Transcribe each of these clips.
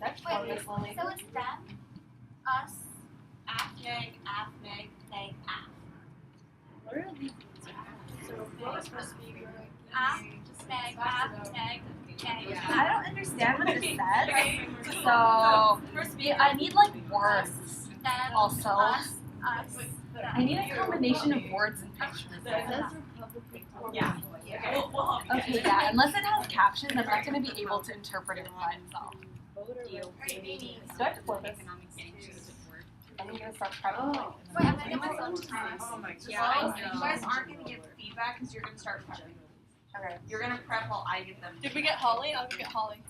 That's Wait, focus, Lily. so it's them, us, afneg, afneg, neg, af. What are these? Af, neg, af, neg, neg. I don't understand what this says. So I need like words. Them, Also, us, them. I need a combination of words and pictures. Yeah. Okay, yeah. Unless it has captions, I'm not going to be able to interpret it by itself. Do I have to play this? I'm going to start prepping. Wait, I'm gonna get my phone to time. Oh my god. Yeah, you guys aren't gonna get feedback because you're gonna start prepping. Okay. You're gonna prep while I get them. Did we get Holly? I'll go get Holly.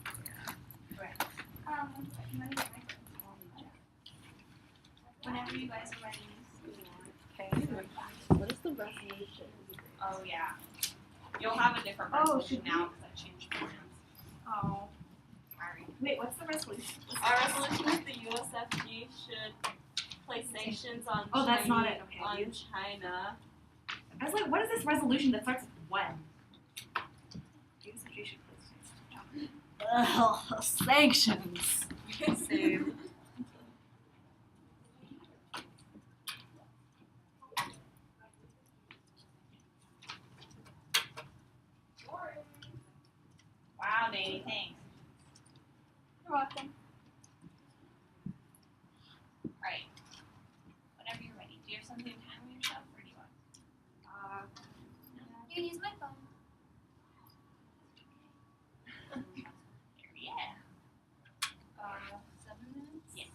Whenever you guys are ready. Okay. What is the resolution? Oh yeah. You'll have a different resolution now because I changed plans. Oh. Sorry. Wait, what's the resolution? Our resolution is the USFG should place sanctions on Oh, that's not it. Okay. on China. I was like, what is this resolution that starts with when? Sanctions. Same. Wow, Danny, thanks. You're welcome. Right. Whenever you're ready. Do you have something to time yourself or do you want? You can use my phone. Yeah. 7 minutes? Yes.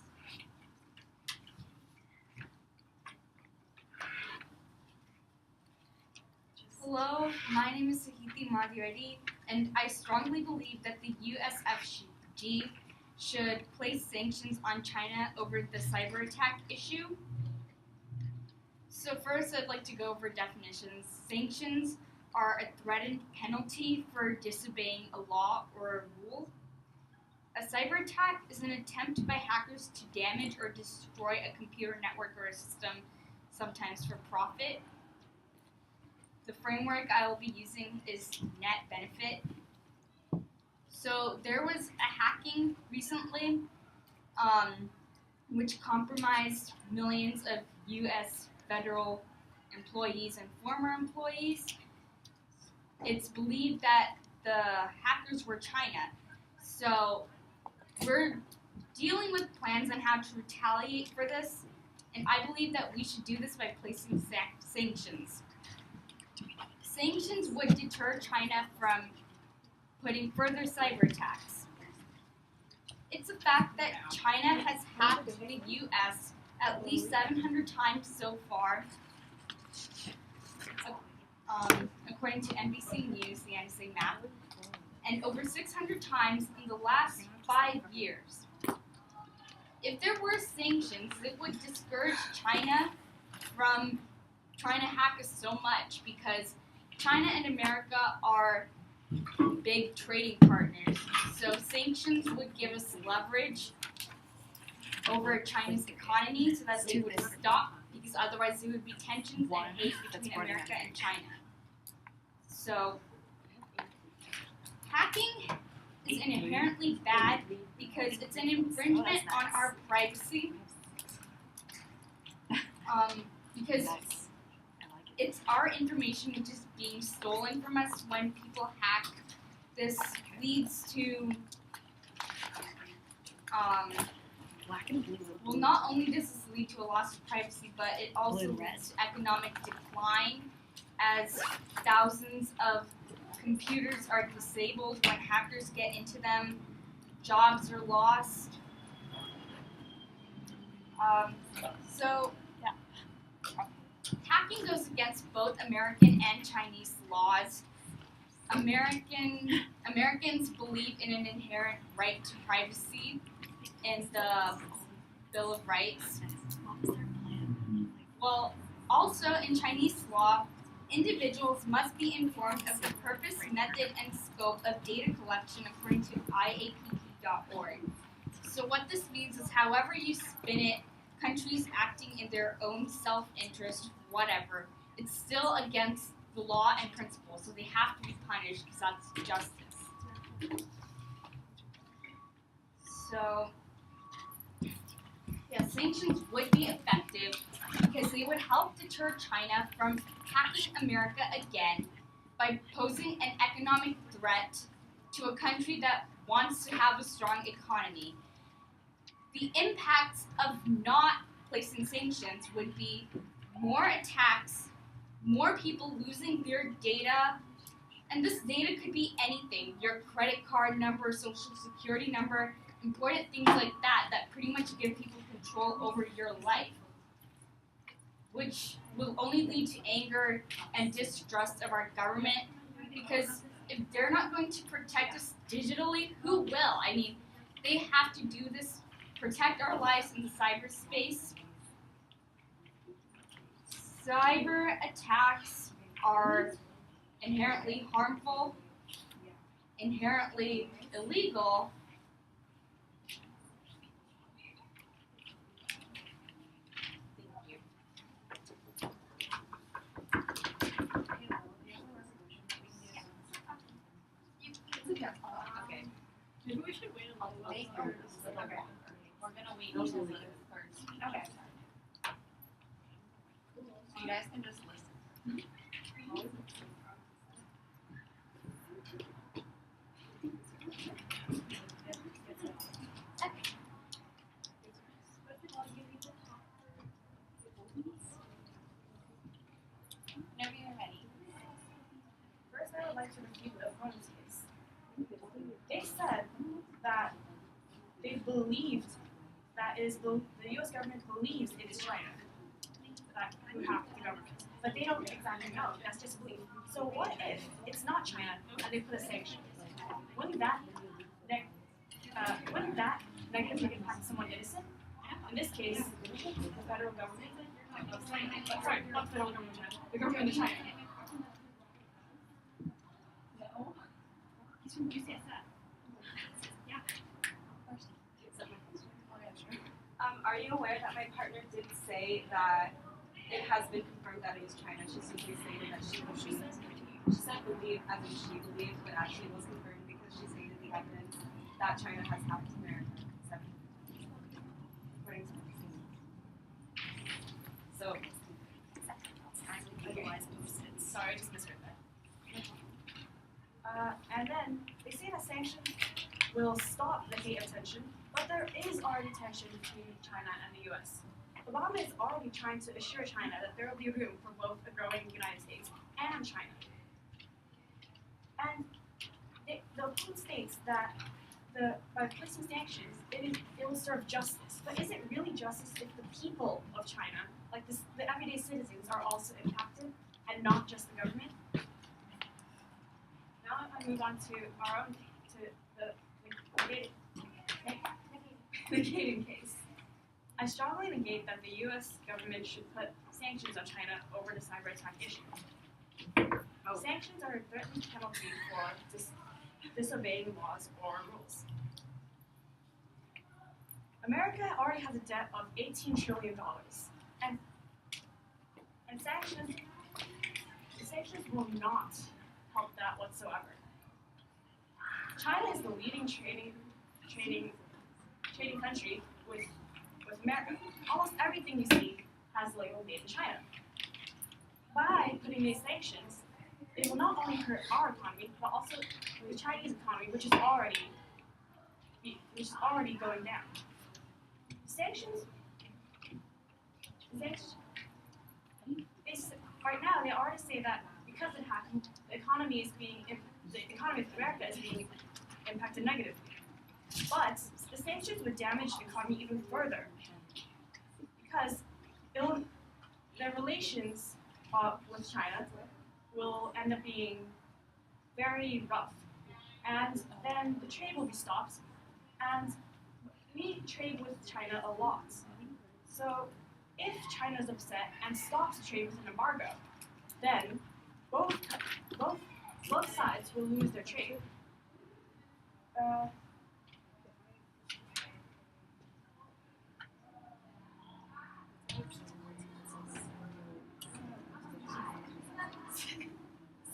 Hello, my name is Sahithi Madhuredi, and I strongly believe that the USFG should place sanctions on China over the cyber attack issue. So first, I'd like to go over definitions. Sanctions are a threatened penalty for disobeying a law or a rule. A cyber attack is an attempt by hackers to damage or destroy a computer network or a system, sometimes for profit. The framework I will be using is net benefit. So there was a hacking recently which compromised millions of U.S. federal employees and former employees. It's believed that the hackers were China. So we're dealing with plans on how to retaliate for this, and I believe that we should do this by placing sanctions. Sanctions would deter China from putting further cyber attacks. It's a fact that China has hacked the U.S. at least 700 times so far, according to NBC News, the NSA map, and over 600 times in the last 5 years. If there were sanctions, it would discourage China from trying to hack us so much because China and America are big trading partners. So sanctions would give us leverage over China's economy so that they would stop, because otherwise there would be tensions and hate between America and China. So hacking is inherently bad because it's an infringement on our privacy. Because it's our information which is being stolen from us when people hack. This leads to, Black and blue. well, not only does this lead to a loss of privacy, but it also leads to economic decline as thousands of computers are disabled when hackers get into them. Jobs are lost. So hacking goes against both American and Chinese laws. Americans believe in an inherent right to privacy in the Bill of Rights. Well, also in Chinese law, individuals must be informed of the purpose, method, and scope of data collection according to IAPP.org. So what this means is however you spin it, countries acting in their own self-interest, whatever, it's still against the law and principle, so they have to be punished because that's justice. So, yeah, sanctions would be effective because they would help deter China from attacking America again by posing an economic threat to a country that wants to have a strong economy. The impacts of not placing sanctions would be more attacks, more people losing their data, and this data could be anything, your credit card number, social security number, important things like that pretty much give people control over your life, which will only lead to anger and distrust of our government, because if they're not going to protect us digitally, who will? I mean, they have to do this, protect our lives in the cyberspace. Cyber attacks are inherently harmful, inherently illegal. Thank you. Okay. Maybe we should wait a little while. Okay. We're gonna wait until the third speech. Okay. So you guys can just listen. Whenever you're ready. First, I would like to refute the opponent's case. They said that they believed the U.S. government believes it is China that who hacked the government, but they don't exactly know. That's just belief. So what if it's not China and they put a sanction? Wouldn't that negatively impact someone innocent? In this case, the federal government. Sorry, not the federal government of China. The government of China. No. He's from UCSF. Yeah. Are you aware that my partner did say that it has been confirmed that it is China? She simply stated that she believes. She said believe as in she believed, but actually was confirmed because she stated the evidence that China has hacked America. According to her. So, Sorry, I just misheard that. And then they say that sanctions will stop the hate of tension, but there is already tension between China and the U.S. Obama is already trying to assure China that there will be room for both the growing United States and China. And the opponent states that by placing sanctions, it will serve justice. But is it really justice if the people of China, like the everyday citizens, are also impacted and not just the government? Now I move on to our own, to the negating case. I strongly negate that the U.S. government should put sanctions on China over the cyber attack issue. Sanctions are a threatened penalty for disobeying laws or rules. America already has a debt of $18 trillion, and sanctions will not help that whatsoever. China is the leading trading country with America. Almost everything you see has the label made in China. By putting these sanctions, it will not only hurt our economy, but also the Chinese economy, which is already going down. Right now, they already say that because it happened, the economy of America is being impacted negatively. But the sanctions would damage the economy even further, because their relations with China will end up being very rough, and then the trade will be stopped, and we trade with China a lot. So if China is upset and stops the trade with an embargo, then both sides will lose their trade.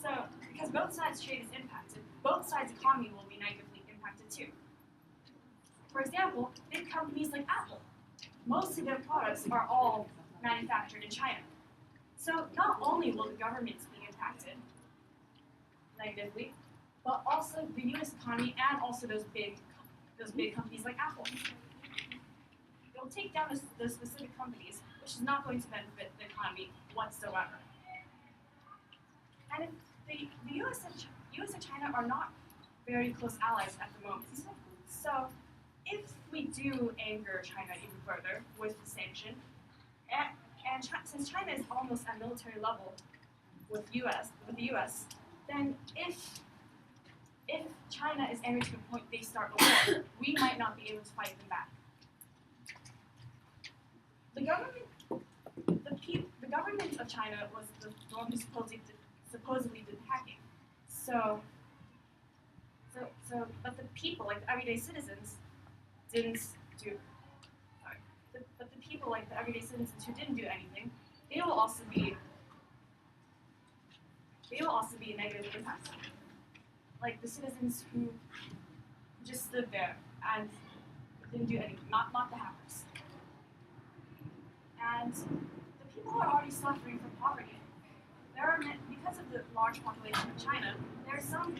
So, because both sides' trade is impacted, both sides' economy will be negatively impacted too. For example, big companies like Apple. Most of their products are all manufactured in China. So not only will the government be impacted negatively, but also the U.S. economy and also those big companies like Apple. It will take down those specific companies, which is not going to benefit the economy whatsoever. And if the U.S. and China are not very close allies at the moment. So if we do anger China even further with the sanction, since China is almost at military level with the U.S., then if China is angry to the point they start a war, we might not be able to fight them back. The government of China was the one who supposedly did the hacking. But the people, like the everyday citizens, didn't do. Sorry, but the people, like the everyday citizens who didn't do anything, they will also be negatively impacted. Like the citizens who just stood there and didn't do anything, not the hackers. And the people who are already suffering from poverty. Because of the large population of China, there are some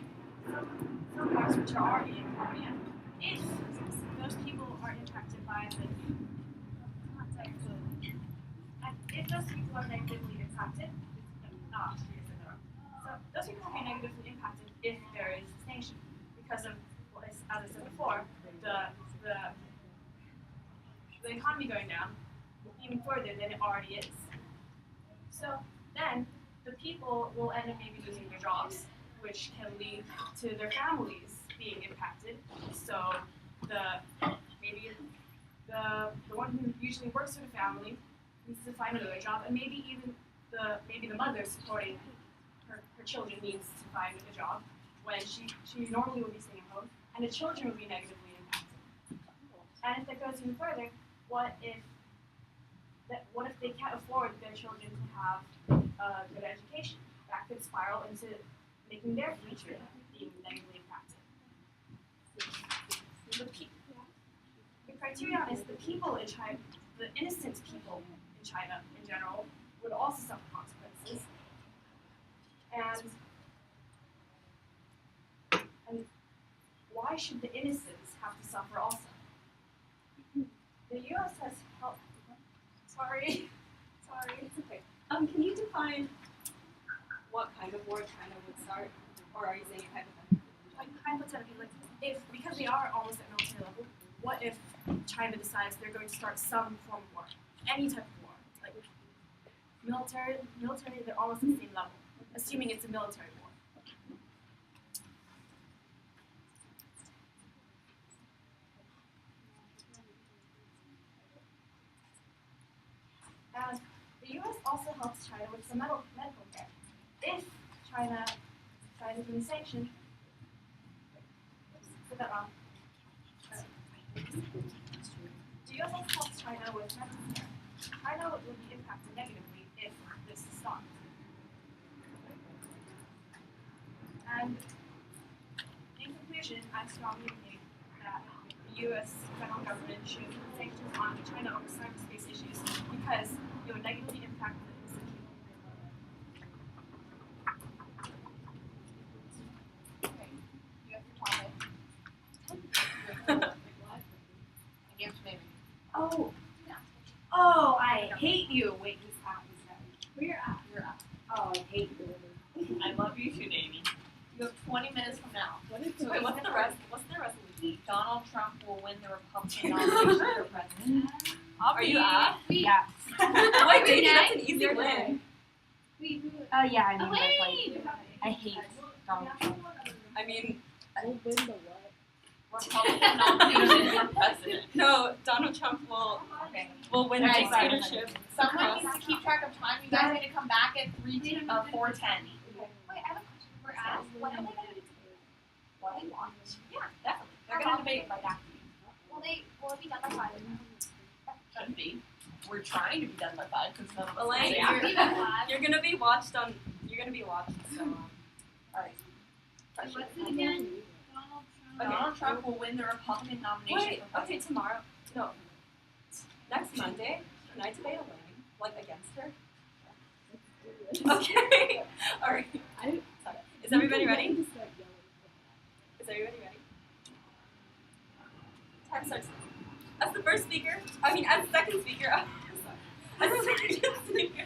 parts which are already in poverty. And if those people are impacted by the if those people are negatively impacted, so those people will be negatively impacted if there is sanction because of, well, as I said before, the economy going down even further than it already is. So then the people will end up maybe losing their jobs, which can lead to their families being impacted. So maybe the one who usually works for the family needs to find another job, and maybe even the mother supporting her children needs to find a job when she normally would be staying at home, and the children would be negatively impacted. And if that goes even further, what if they can't afford their children to have a good education? That could spiral into making their future being negatively impacted. The criterion is the people in China, the innocent people in China in general, would also suffer consequences. And why should the innocents have to suffer also? The U.S. has helped. Sorry, it's okay. Can you define what kind of war China would start, or are you saying hypothetically? Like hypothetically, if because they are almost at military level, what if China decides they're going to start some form of war, any type of war, like military, they're almost at the same level, assuming it's a military war. And the U.S. also helps China with some medical care. If China tries to be sanctioned, said that wrong. The U.S. also helps China with medical care. China will be impacted negatively if this is stopped. And in conclusion, I strongly think that the U.S. federal government should put sanctions on China over cyberspace issues because it would negatively impact the innocent people. Okay, you have your topic. Oh, I hate you. Wait, who's at? You're up. Oh, I hate you. I love you too, Davey. You have 20 minutes from now. So wait, what's the resolution? Donald Trump will win the Republican nomination for president. Are you up? Yeah. Wait, Davey, that's an easy You're win. Yeah, I mean, like, I hate Donald Trump. I mean, We'll win the what? Republican nomination for president. no, Donald Trump will win the Right, sorry. dictatorship. Someone needs to keep track of time. You guys need to come back at 4:10. Wait, I have a question. We're asked, what are they going to do? Will they watch? Yeah, definitely. They're gonna debate like after. Will it be done by 5? Should be. We're trying to be done by 5 because none of us Elaine, are there. you're gonna be watched on. You're gonna be watched. So. Alright. What's it again? Okay. Donald Trump will win the Republican nomination Wait, for president. okay, tomorrow. No. Next Monday, can I debate Elaine? Like against her? Okay. Alright. I- Sorry. Is everybody ready? You can start yelling. Is everybody ready? Time starts. As the first speaker, as the second speaker, as the second speaker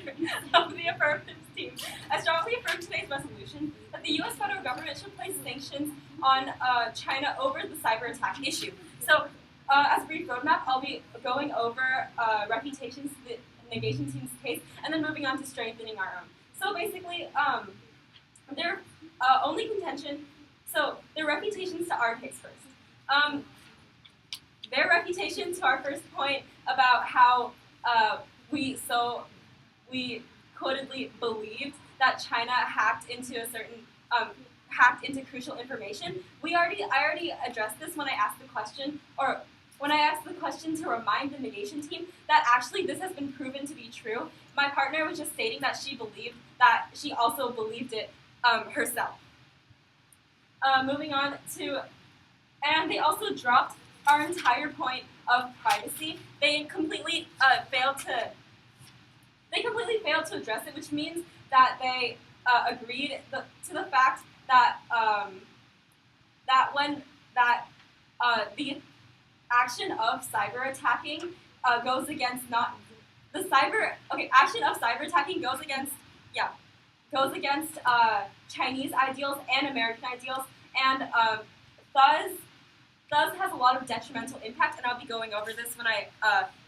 of the affirmative team, I strongly affirm today's resolution that the U.S. federal government should place sanctions on China over the cyber attack issue. So, as a brief roadmap, I'll be going over reputations to the negation team's case, and then moving on to strengthening our own. So basically, their only contention. So their reputations to our case first. Their reputation to our first point about how we codedly believed that China hacked into crucial information. I already addressed this when I asked the question, or when I asked the question to remind the negation team that actually this has been proven to be true. My partner was just stating that she also believed it herself. Moving on to, and they also dropped our entire point of privacy. They completely failed to address it, which means that they agreed to the fact that the action of cyber attacking goes against Chinese ideals and American ideals, and thus has a lot of detrimental impact, and I'll be going over this when I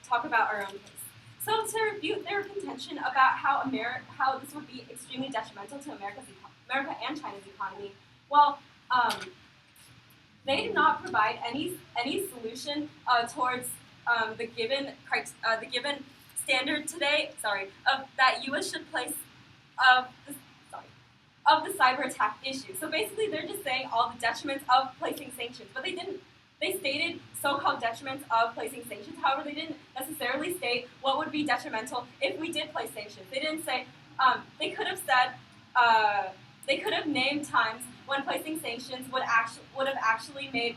talk about our own case. So to refute their contention about how this would be extremely detrimental to America and China's economy, well, they did not provide any solution towards the given standard today. That U.S. should place of the cyber attack issue. So basically, they're just saying all the detriments of placing sanctions, but they didn't. They stated so-called detriments of placing sanctions. However, they didn't necessarily state what would be detrimental if we did place sanctions. They didn't say. They could have said. They could have named times when placing sanctions would have actually made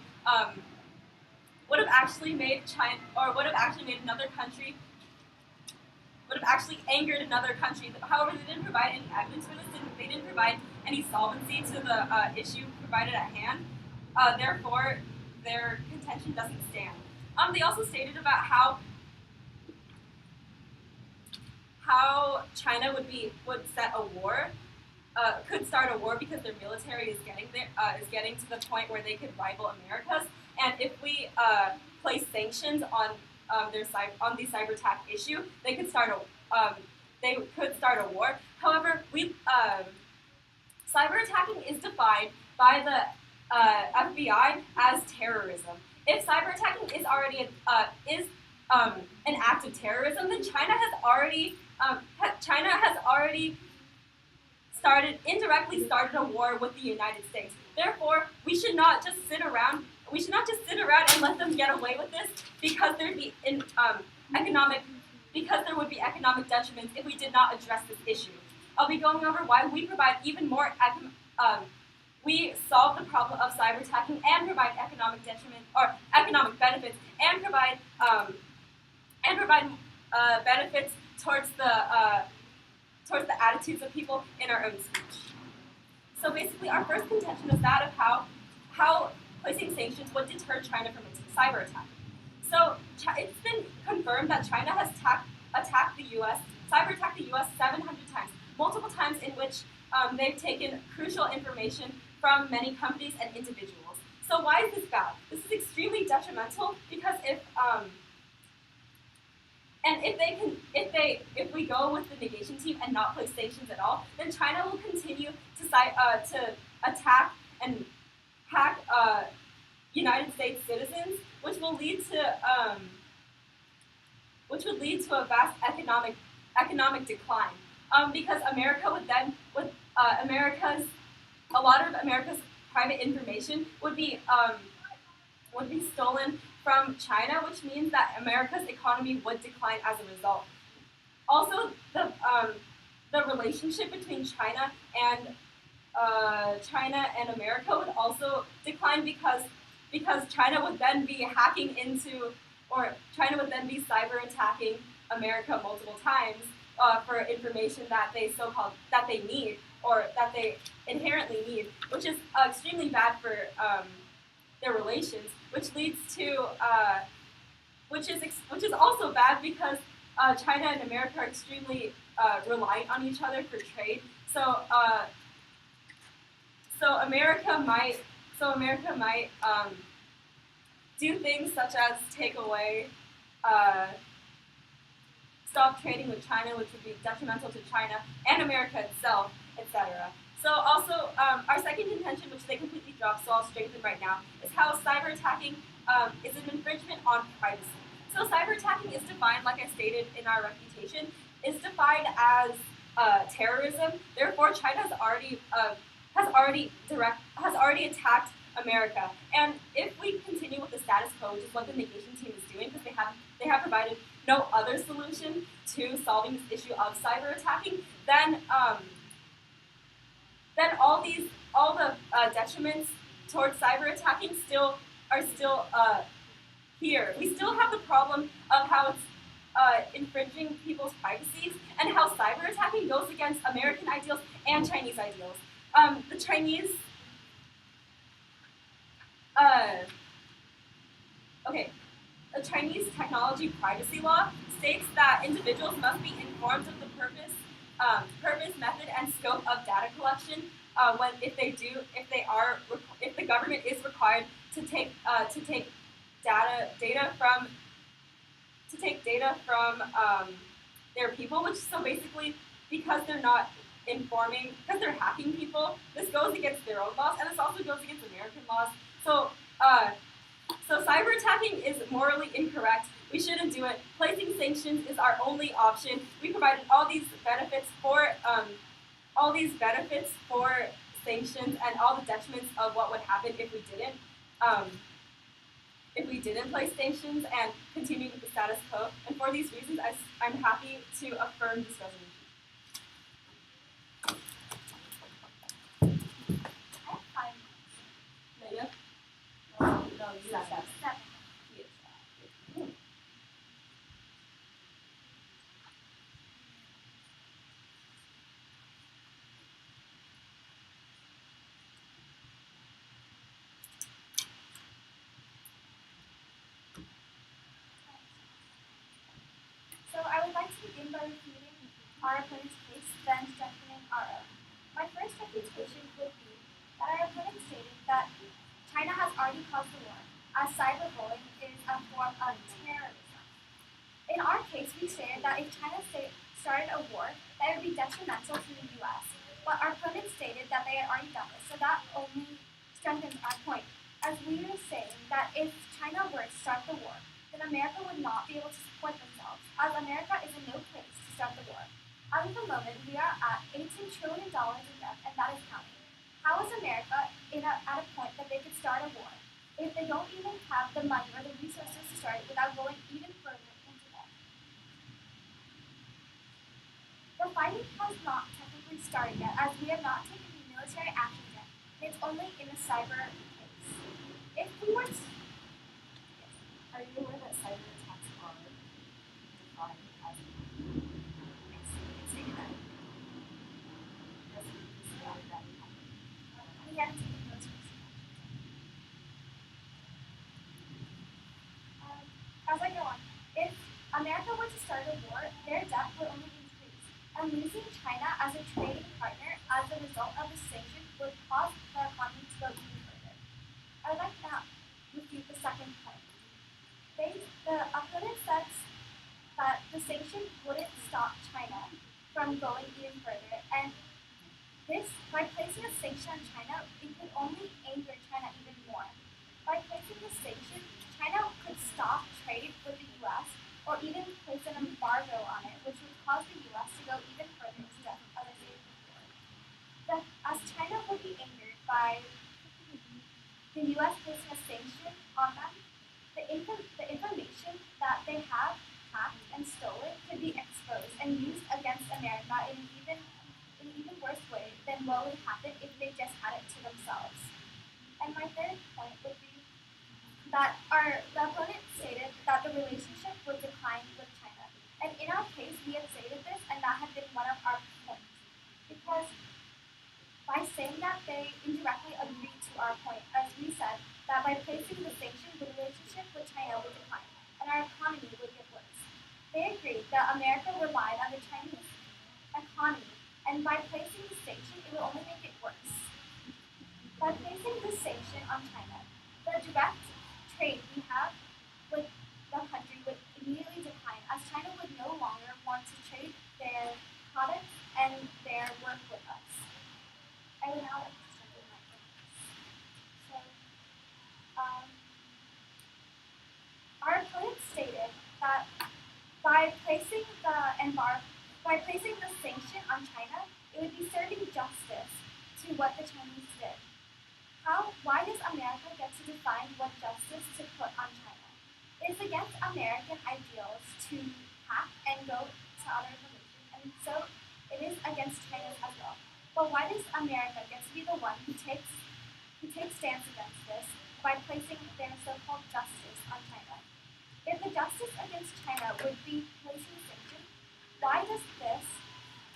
China, or would have actually made another country. Would have actually angered another country. However, they didn't provide any evidence for this. They didn't provide any solvency to the issue provided at hand. Therefore, their contention doesn't stand. They also stated about how China would set a war, could start a war because their military is getting to the point where they could rival America's. And if we place sanctions on the cyber attack issue, they could start a war. However, cyber attacking is defined by the FBI as terrorism. If cyber attacking is already an act of terrorism, then China has already indirectly started a war with the United States. Therefore, we should not just sit around and let them get away with this, because there would be economic detriments if we did not address this issue. I'll be going over why we provide even more. We solve the problem of cyber attacking and provide economic benefits, and provide benefits towards the attitudes of people in our own speech. So basically, our first contention is that of how placing sanctions would deter China from a cyber attack. So it's been confirmed that China has attacked the U.S. 700 times, multiple times in which they've taken crucial information from many companies and individuals. So why is this bad? This is extremely detrimental, because if we go with the negation team and not place sanctions at all, then China will continue to attack and hack United States citizens, which would lead to a vast economic decline. Because a lot of America's private information would be stolen from China, which means that America's economy would decline as a result. Also, the relationship between China and America would also decline, because because China would then be hacking into, or China would then be cyber attacking America multiple times for information that that they need or that they inherently need, which is extremely bad for their relations, which leads to which is also bad because China and America are extremely reliant on each other for trade. So America might do things such as take away, stop trading with China, which would be detrimental to China and America itself, etc. So also, our second contention, which they completely dropped, so I'll strengthen right now, is how cyber attacking is an infringement on privacy. So cyber attacking is defined, like I stated in our reputation, is defined as terrorism. Therefore, China has already attacked America. And if we continue with the status quo, which is what the negation team is doing, because they have provided no other solution to solving this issue of cyber attacking, then all the detriments towards cyber attacking are still here. We still have the problem of how it's infringing people's privacies and how cyber attacking goes against American ideals and Chinese ideals. The Chinese technology privacy law states that individuals must be informed of the purpose, method, and scope of data collection if the government is required to take data from their people, which so basically because they're hacking people, this goes against their own laws, and this also goes against American laws. So cyber attacking is morally incorrect. We shouldn't do it. Placing sanctions is our only option. We provided all these benefits for sanctions and all the detriments of what would happen if we didn't place sanctions and continue with the status quo. And for these reasons, I'm happy to affirm this resolution. I have 5 Meilinda? No, you minutes. said 7. So I would like to begin by refuting our opponent's case, then strengthening our own. My first refutation would be that our opponent stated that China has already caused the war, as cyberbullying is a form of terrorism. In our case, we stated that if China started a war, that would be detrimental to the U.S. But our opponent stated that they had already done this, so that only strengthens our point, as we were saying that if China were to start the war, then America would not be able to support themselves, as America is in no place to start the war. As of the moment, we are at $18 trillion in debt, and that is counting. How is America at a point that they could start a war if they don't even have the money or the resources to start it without going even further into debt? The fighting has not technically started yet, as we have not taken any military action yet. It's only in a cyber case. If we were to Are you aware that cyber attacks are defined as saying that we have taken military as I go on, if America were to start a war, their debt would only increase, and losing China as a trading partner as a result of the sanctions would cause the economy to go even further. I would like now to refute the second point. The opponent says that the sanctions wouldn't stop China from going even further, and this, by placing a sanction on China, it could only anger China even more. By placing the sanction, China could stop trade with the U.S. or even place an embargo on it, which would cause the U.S. to go even further into debt, as I stated before. As China would be angered by the U.S. placing a sanction on them, the information that they have hacked and stolen could be exposed and used against America in an even worse way than what would happen if they just had it to themselves. And my third point would be the opponent stated that the relationship would decline with China. And in our case, we had stated this, and that had been one of our points. Because by saying that, they indirectly agreed to our point, as we said that by placing the sanction, the relationship with China would decline, and our economy would get worse. They agreed that America relied on the Chinese economy, and by placing the sanction, it would only make it worse. By placing this sanction on China, the direct trade we have with the country would immediately decline, as China would no longer want to trade their products and their work with us. I would now like to start with my points. So, our opponent stated that by placing the sanction on China, it would be serving justice to what the Chinese did. Why does America get to define what justice to put on China? It is against American ideals to hack and go to other information, and so it is against China's as well. But why does America get to be the one who takes stance against this by placing their so-called justice on China? If the justice against China would be placing sanctions, why does this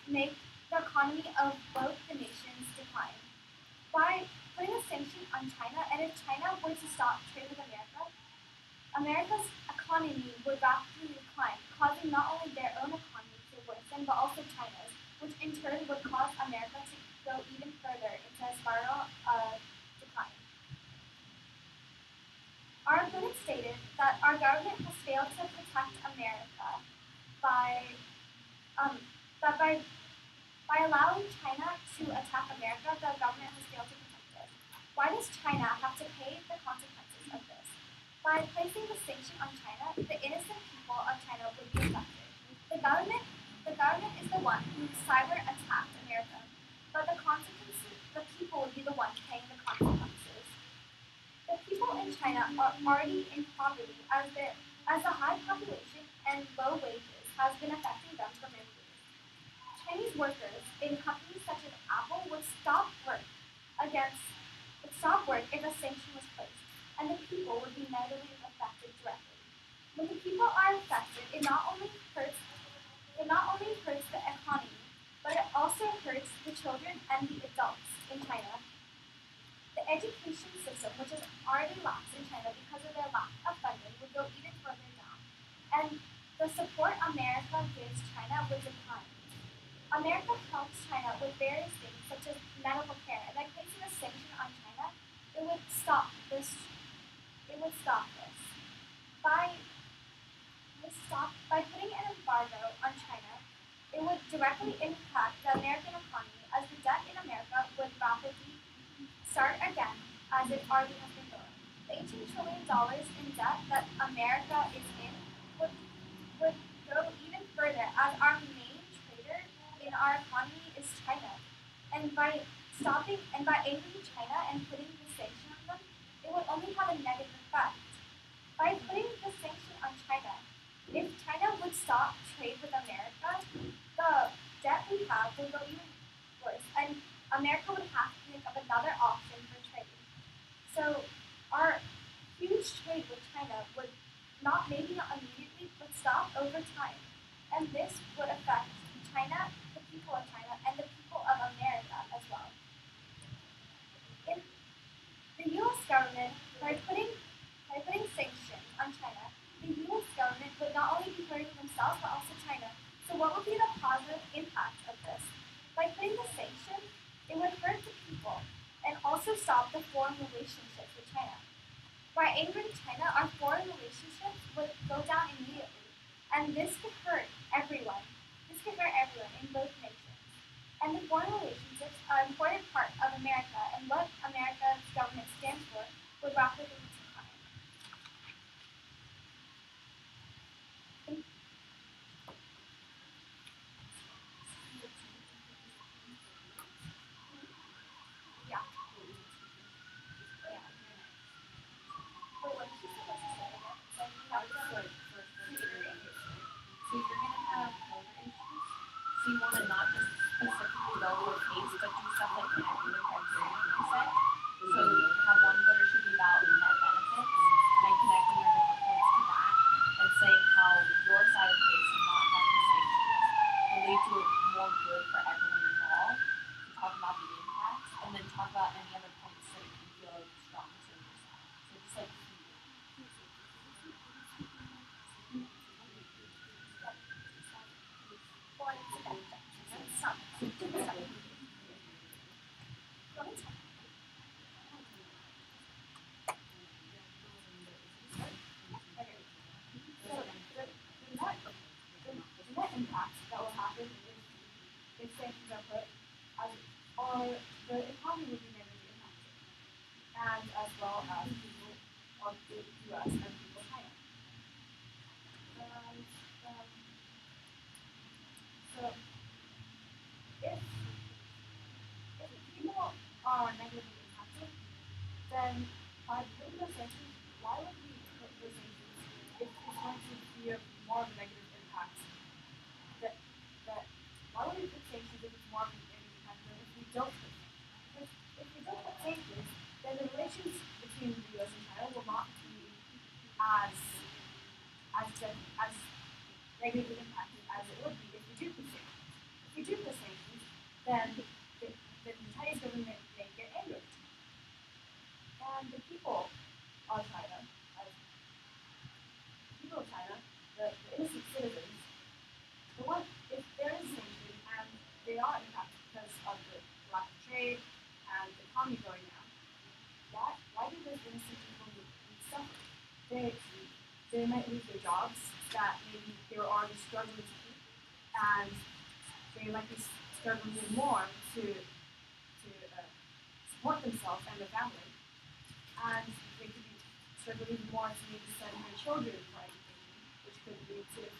make the economy of both the nations decline? By putting a sanction on China, and if China were to stop trade with America, America's economy would rapidly decline, causing not only their own economy to worsen, but also China's, which in turn would cause America to go even further into a spiral of decline. Our opponent stated that our government has failed to protect America by allowing China to attack America. The government has failed to protect us. Why does China have to pay the consequences of this? By placing the sanction on China, the innocent people of China would be affected. The government is the one who cyber attacked America, but the people would be the ones paying the consequences. The people in China are already in poverty, as the high population and low wages has been affecting them for many years. Chinese workers in companies such as Apple would stop work if a sanction was placed, and the people would be negatively affected directly. When the people are affected, it not only hurts the economy, but it also hurts the children and the adults in China. The education system, which is already lax in China because of their lack of funding, would go even further down, and the support America gives China would decline. America helps China with various things such as medical care, and by placing a sanction on China, it would stop this. By putting an embargo on China, it would directly impact the American economy, as the debt in America would rapidly start again as it already has been going. The $18 trillion in debt that America is in would go even further, as our main trader in our economy is China. And by angering China and putting the sanction on them, it would only have a negative effect. By putting the sanction on China, if China would stop trade with America, the debt we have would go even worse, and America would have to think of another option for trade. So our huge trade with China would maybe not immediately, but stop over time. And this would affect China, the people of China, and the people of America as well. In the U.S. government, by putting sanctions on China, the U.S. government would not only be hurting themselves, but also China. So what would be the positive impact of this? By putting the sanctions, it would hurt the people and also stop the foreign relationships with China. By angering China, our foreign relationships would go down immediately, and this could hurt everyone. This could hurt everyone in both nations. And the foreign relationships are an important part of America, and what America's government stands for would rapidly decline. Yeah. Wait, what did you say? What's the say again? So we have to So you're gonna have older issues. So you wanna not just specifically go with case, but do stuff like connecting the criteria, you said. So have one voter should be about net benefit. as negatively impacted as it would be if we do put sanctions. If we do put sanctions, then the Chinese government may get angry. And the people of China, the innocent citizens, if there is sanction and they are impacted because of the lack of trade and the economy going down, why do those innocent people need to suffer? They might lose their jobs that maybe they were already struggling to keep, and they might be struggling even more to support themselves and their family, and they could be struggling even more to maybe send their children for education, which could lead to the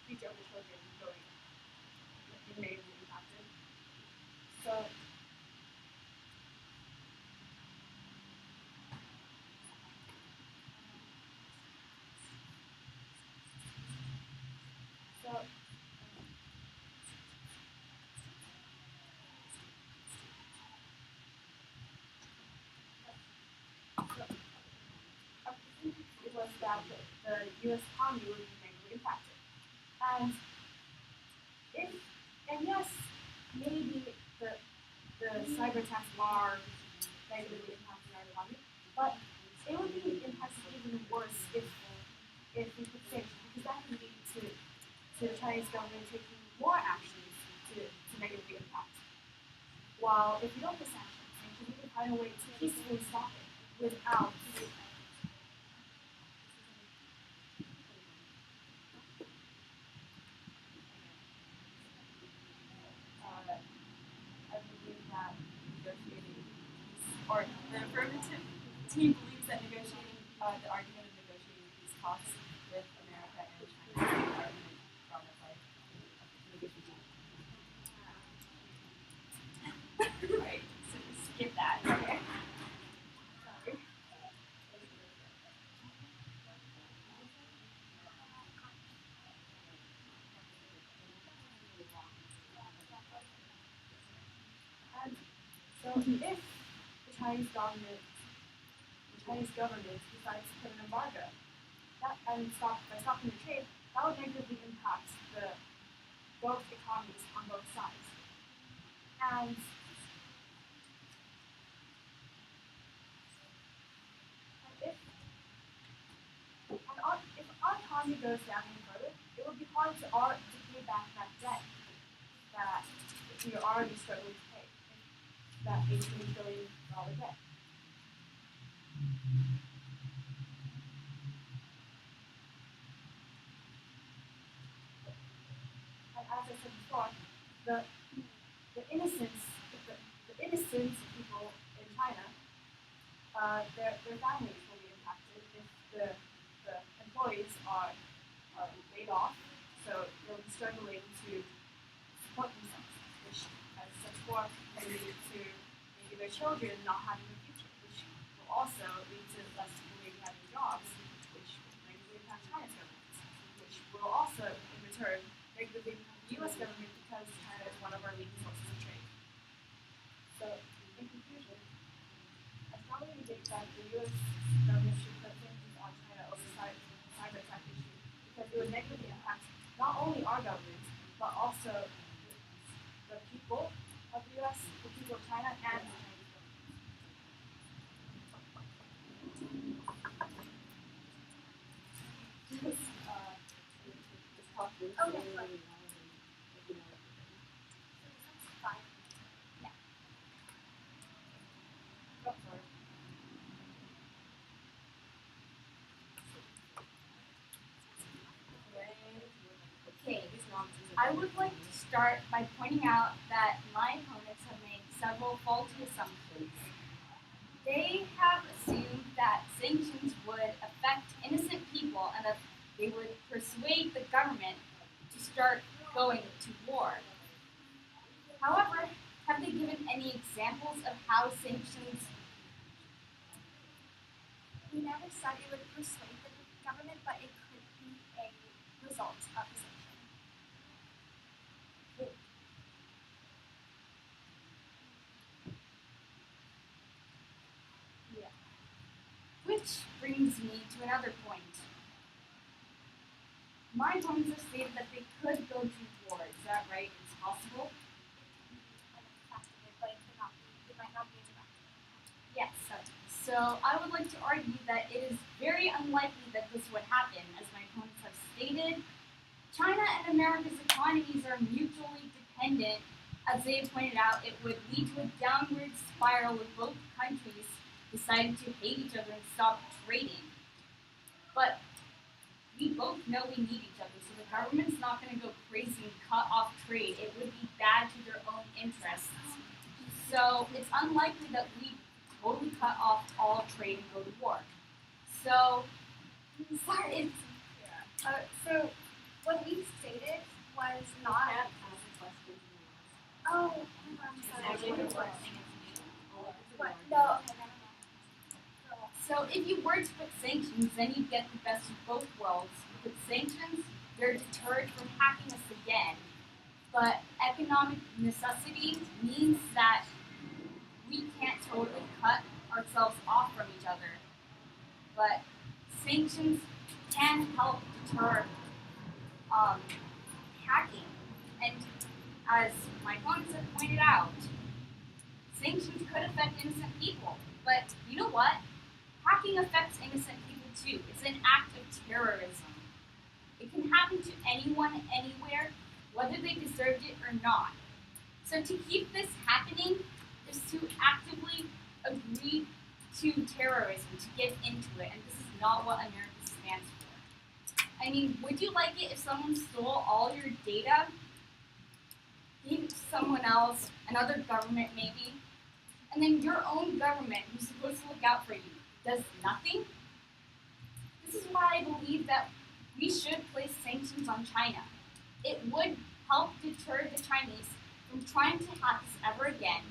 future of the children going negatively impacted. So it was that the U.S. economy would be negatively impacted. And yes, maybe the cyber attacks are negatively impacting our economy, but it would be impacted even worse if we put sanctions, because that can lead to the Chinese government taking more actions to negatively impact. While if we don't put sanctions, we can find a way to peacefully stop it without I believe that negotiating or the affirmative team believes that negotiating the argument of negotiating peace talks with America and China is the argument from the like negotiating. Right. So skip that. Okay. Sorry. And so if the Chinese government decides to put an embargo by stopping the trade, that would negatively impact both economies on both sides. And if our economy goes down any further, it would be hard to pay back that debt that we are already struggling to pay. That $18 billion debt. And as I said before, the innocent people in China, their families will be impacted if the employees are laid off, so they'll be struggling to support themselves, which, as I said before, can lead to maybe their children not having a future, which will also lead to less people maybe having jobs, which will negatively impact China's government, which will also, in return, negatively impact the U.S. government because China is one of our leading sources of trade. So, in conclusion, I strongly believe that the U.S. government should put sanctions on China over the cyber attack issue because it would negatively impact not only our government, but also the people of the U.S., the people of China, and the Chinese government. Okay, fine. Fine. Yeah. Oh, sorry. Okay, I would like to start by pointing out that my opponents have made several faulty assumptions. They have assumed that sanctions would affect innocent people and that they would persuade the government to start going to war. However, have they given any examples of how sanctions? We never said it would persuade the government, but it could be a result of the sanction. With Which brings me to another point. My opponents have stated that they could go to war. Is that right? It's possible? Yes. So I would like to argue that it is very unlikely that this would happen, as my opponents have stated. China and America's economies are mutually dependent. As they have pointed out, it would lead to a downward spiral if both countries decided to hate each other and stop trading. But we both know we need each other, so the government's not going to go crazy and cut off trade. It would be bad to their own interests. So it's unlikely that we totally cut off all trade and go to war. So, Sorry. So what we stated was not. Oh, I'm sorry. What? No. Okay, never mind. So if you were to put sanctions, then you'd get the best of both worlds. With sanctions, they're deterred from hacking us again. But economic necessity means that we can't totally cut ourselves off from each other. But sanctions can help deter hacking. And as my opponents have pointed out, sanctions could affect innocent people. But you know what? Hacking affects innocent people too. It's an act of terrorism. It can happen to anyone, anywhere, whether they deserved it or not. So to keep this happening is to actively agree to terrorism, to get into it, and this is not what America stands for. I mean, would you like it if someone stole all your data, gave it to someone else, another government maybe, and then your own government, who's supposed to look out for you, does nothing? This is why I believe that we should place sanctions on China. It would help deter the Chinese from trying to hack us ever again.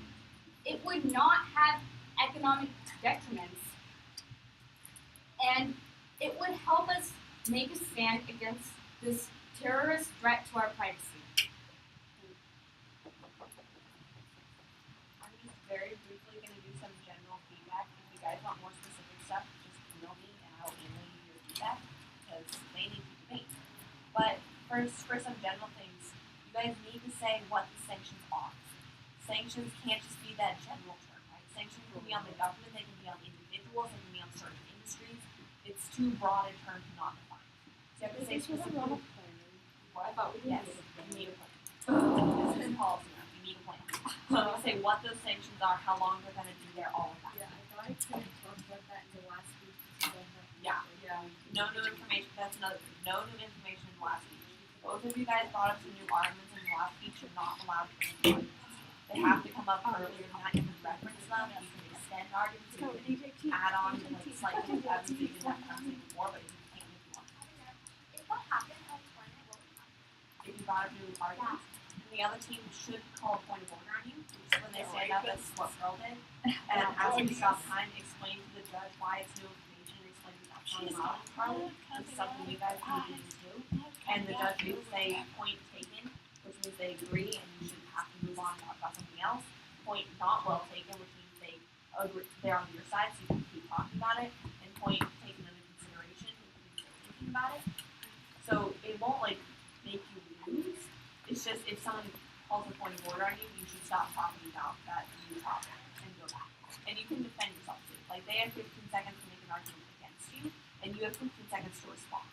It would not have economic detriments, and it would help us make a stand against this terrorist threat to our privacy. I'm just very briefly going to do some general feedback. If you guys want more specific stuff, just email me and I'll email you your feedback because they need to debate. But first, for some general things, you guys need to say what the sanctions are. Sanctions can't just be that general term, right? Sanctions can be on the government, they can be on individuals, they can be on certain industries. It's too broad a term to not define. So you have to say specifically. What? Yes, you need a plan. This is policy now. You need a plan. So you say what those sanctions are, how long they're going to be there, all of that. Yeah, I thought I could talk about that in the last week. Yeah. Yeah. No new information. That's another thing. No new information in the last week. Both of you guys brought up some new arguments in the last week. You're not allowed to bring new arguments. They have to come up earlier than that. You can reference them. You can extend arguments. You can add on to like slightly evidence you did that conversation before, but you can't if you want. If what happened on Twitter, what would happen? If you brought up new arguments, then the other team should call a point of order on you, which is when they stand up as what Pearl did, and ask you to stop time, explain to the judge why it's new information, explain that that's not allowed in Parliament. This is something you guys need to do too. And the judge would say point taken, which means they agree and you should have to move on and talk about something else. Point not well taken, which means they agree, they're on your side, so you can keep talking about it. And point taken into consideration, which means they're thinking about it. So it won't like make you lose. It's just if someone calls a point of order on you, you should stop talking about that new topic and go back. And you can defend yourself too. Like they have 15 seconds to make an argument against you, and you have 15 seconds to respond.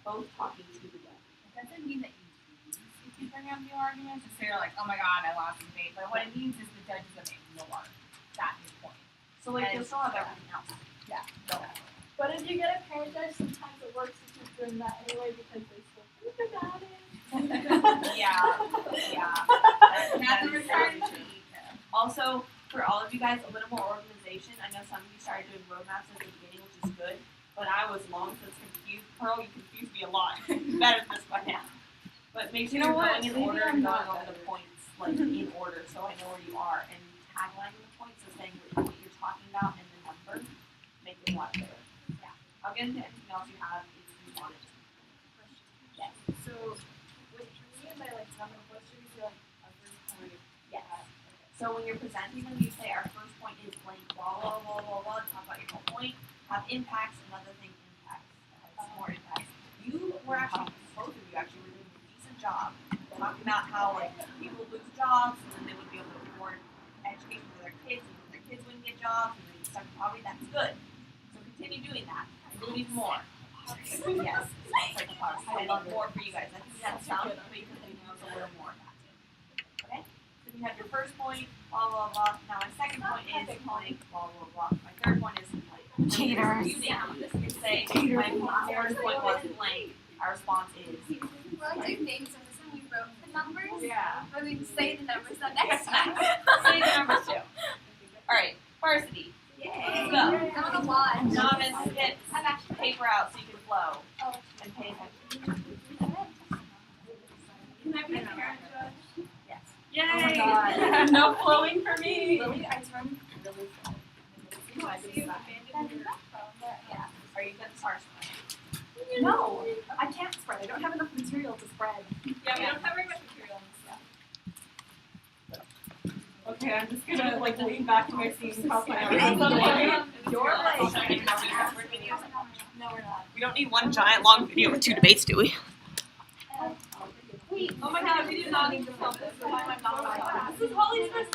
Both talking to the judge. That doesn't mean that you lose if you bring up new arguments. Just say you're like, oh my god, I lost the debate. But what it means is the judge is going to ignore that new point. So like you'll still have everything else. Yeah. But if you get a parent judge, sometimes it works to keep doing that anyway because they still think about it. Yeah. Not the return. Also, for all of you guys, a little more organization. I know some of you started doing roadmaps at the beginning, which is good. But I was long since confused. Pearl, you confused me a lot. Better than this by now. But make sure you're going in order and going over the points like in order, so I know where you are. And taglining the points, so saying what you're talking about and the number, make it a lot clearer. Yeah. I'll get into anything else you have if you want it. Yes. So, what you mean by like having questions, you're like a first point. Yes. So when you're presenting them, you say our first point is blank, blah, blah, blah, blah, blah, talk about your whole point. have impacts, another thing impacts has more impacts. You were actually, both of you actually were doing a decent job talking about how like people lose jobs and then they would be able to afford education for their kids, and their kids wouldn't get jobs and they would start poverty. That's good. So continue doing that and do even more. Yes, it's like a power. I love more for you guys. I think that sounds good, but you can think a little more about it. Okay? So you have your first point, blah blah blah. Now my second point is blank, blah blah blah. My third point is blank. Cheaters. You can say my first point was blank. Our response is Well, I do names and this time we wrote the numbers. yeah. But we can say the numbers the next time. Say the numbers too. Alright, varsity. Yay. Let's go. Not a lot. Novice, get paper out so you can flow Oh. and pay attention. Can I be a parent judge? Yes. Yay! Oh my God. No flowing for me. Lily, I run really slow. No, I did that. Yeah. Are you good to start? No, I can't spread. I don't have enough material to spread. Yeah, we don't have very much material on this. Okay, I'm just gonna like lean back to my seat and cross my arms. You're like, No, we're not. We don't need one giant long video with 2 debates, do we? Oh my god, we do not need to film this. Why am I not? This is Holly's first